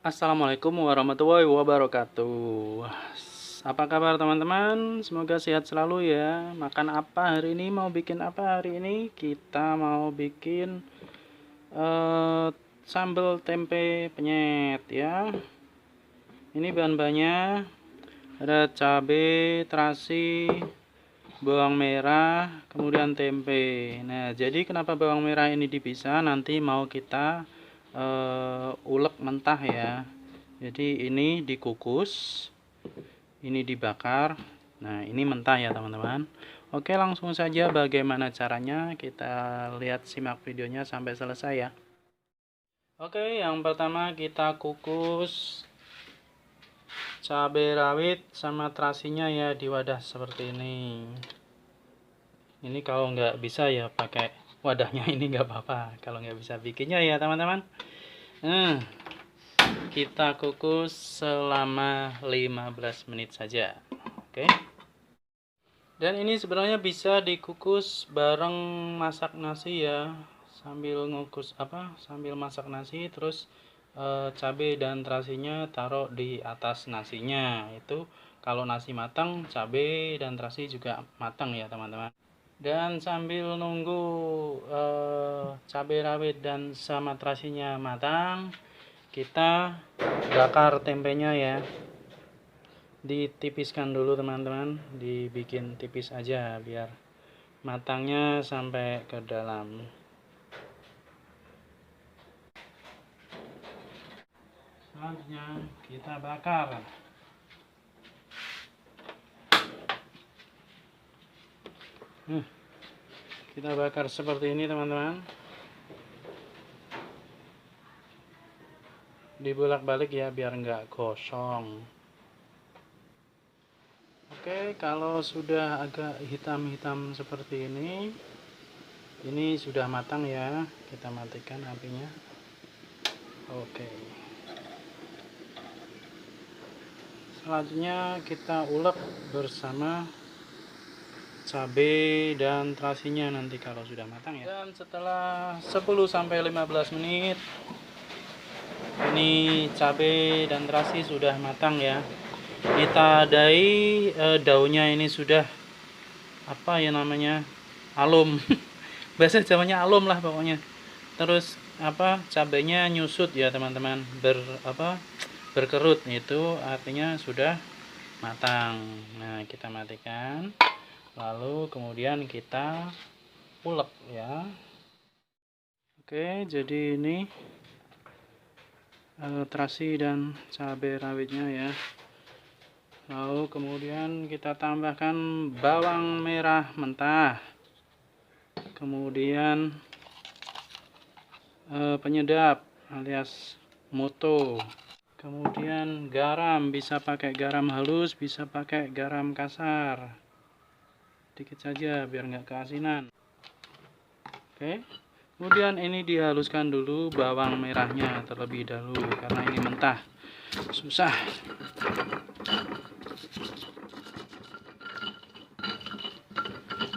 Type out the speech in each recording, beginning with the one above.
Assalamualaikum warahmatullahi wabarakatuh. Apa kabar teman-teman? Semoga sehat selalu ya. Makan apa hari ini? Mau bikin apa hari ini? Kita mau bikin sambal tempe penyet ya. Ini bahan-bahannya ada cabai, terasi, bawang merah, kemudian tempe. Nah, jadi kenapa bawang merah ini dipisah? Nanti mau kita ulek mentah ya. Jadi ini dikukus, ini dibakar. Nah, ini mentah ya teman-teman. Oke, langsung saja bagaimana caranya, kita lihat simak videonya sampai selesai ya. Oke, yang pertama kita kukus cabai rawit sama terasinya ya di wadah seperti ini. Ini kalau nggak bisa ya pakai wadahnya ini nggak apa-apa. Kalau nggak bisa bikinnya ya teman-teman. Kita kukus selama 15 menit saja. Oke. Dan ini sebenarnya bisa dikukus bareng masak nasi ya. Sambil ngukus sambil masak nasi, terus cabai dan terasinya taruh di atas nasinya. Itu kalau nasi matang, cabai dan terasi juga matang ya teman-teman. Dan sambil nunggu cabai rawit dan sama terasinya matang, kita bakar tempenya ya. Ditipiskan dulu teman-teman, dibikin tipis aja biar matangnya sampai ke dalam. Selanjutnya kita bakar. Kita bakar seperti ini teman-teman. Dibolak-balik ya biar nggak gosong. Oke, kalau sudah agak hitam-hitam seperti ini sudah matang ya. Kita matikan apinya. Oke. Selanjutnya kita ulek bersama cabai dan terasinya nanti kalau sudah matang ya. Dan setelah 10-15 menit ini cabai dan terasi sudah matang ya. Kita adai daunnya ini sudah alum. Bahasa Jawanya alum lah pokoknya. Terus cabainya nyusut ya teman-teman, berkerut, itu artinya sudah matang. Nah, kita matikan. Lalu kemudian kita ulek ya. Oke, jadi ini terasi dan cabai rawitnya ya. Lalu kemudian kita tambahkan bawang merah mentah, kemudian penyedap alias moto, kemudian garam, bisa pakai garam halus, bisa pakai garam kasar, dikit saja biar nggak keasinan. Oke, kemudian ini dihaluskan dulu bawang merahnya terlebih dahulu karena ini mentah susah.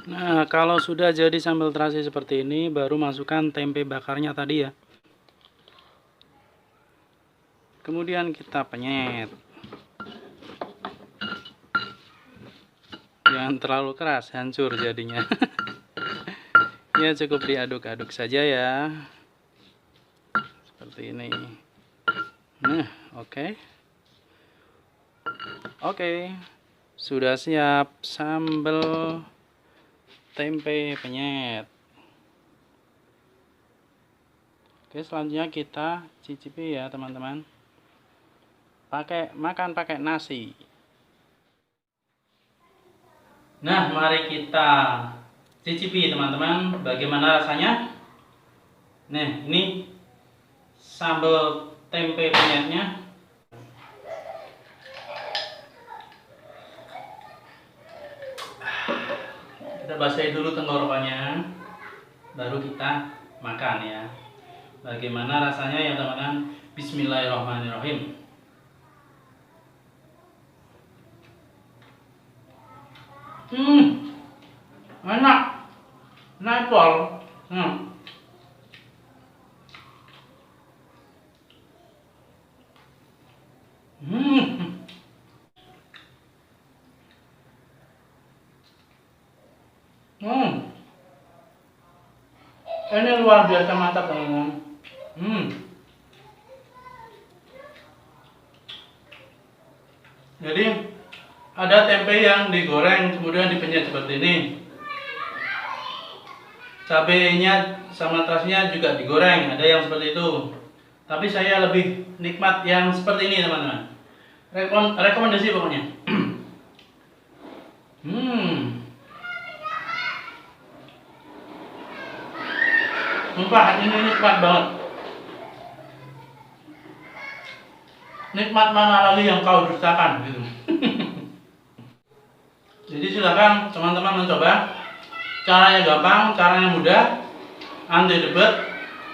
Nah, kalau sudah jadi sambal terasi seperti ini, baru masukkan tempe bakarnya tadi ya. Kemudian kita penyet. Jangan terlalu keras, hancur jadinya. Ya, cukup diaduk-aduk saja ya. Seperti ini. Nah, oke. Oke. Sudah siap sambal tempe penyet. Oke, selanjutnya kita cicipi ya teman-teman. Makan pakai nasi. Nah, mari kita cicipi teman-teman bagaimana rasanya. Nah, ini sambal tempe penyetnya. Kita basahi dulu tenggorokannya, baru kita makan ya. Bagaimana rasanya ya teman-teman? Bismillahirrahmanirrahim. Enak, napol. Ini luar biasa mantap teman-teman. Jadi ada tempe yang digoreng kemudian dipenyet seperti ini. Cabenya sama terasinya juga digoreng, ada yang seperti itu. Tapi saya lebih nikmat yang seperti ini teman-teman. Rekomendasi pokoknya. Sumpah ini nikmat banget. Nikmat mana lagi yang kau dustakan gitu. Jadi silakan teman-teman mencoba. Caranya gampang, caranya mudah, anti ribet,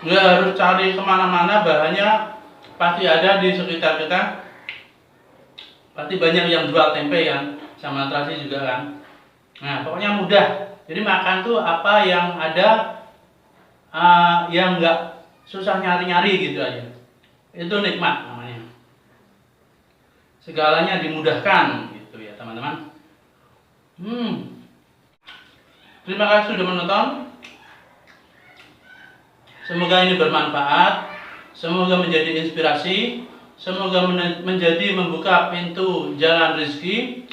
nggak harus cari kemana-mana, bahannya pasti ada di sekitar kita. Pasti banyak yang jual tempe kan, sama terasi juga kan. Nah pokoknya mudah. Jadi makan tuh apa yang ada, yang nggak susah nyari-nyari gitu aja. Itu nikmat namanya. Segalanya dimudahkan gitu ya teman-teman. Terima kasih sudah menonton. Semoga ini bermanfaat. Semoga menjadi inspirasi. Semoga menjadi membuka pintu jalan rezeki.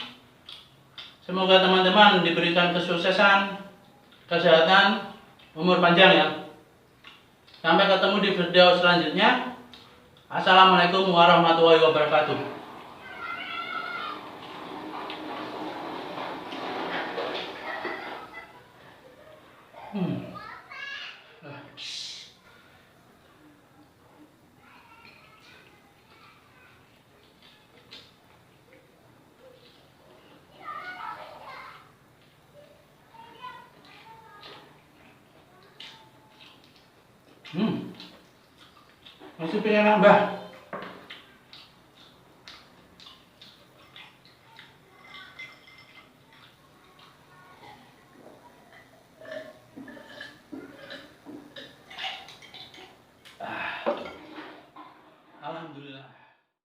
Semoga teman-teman diberikan kesuksesan, kesehatan, umur panjang ya. Sampai ketemu di video selanjutnya. Assalamualaikum warahmatullahi wabarakatuh. Masih pengen nambah.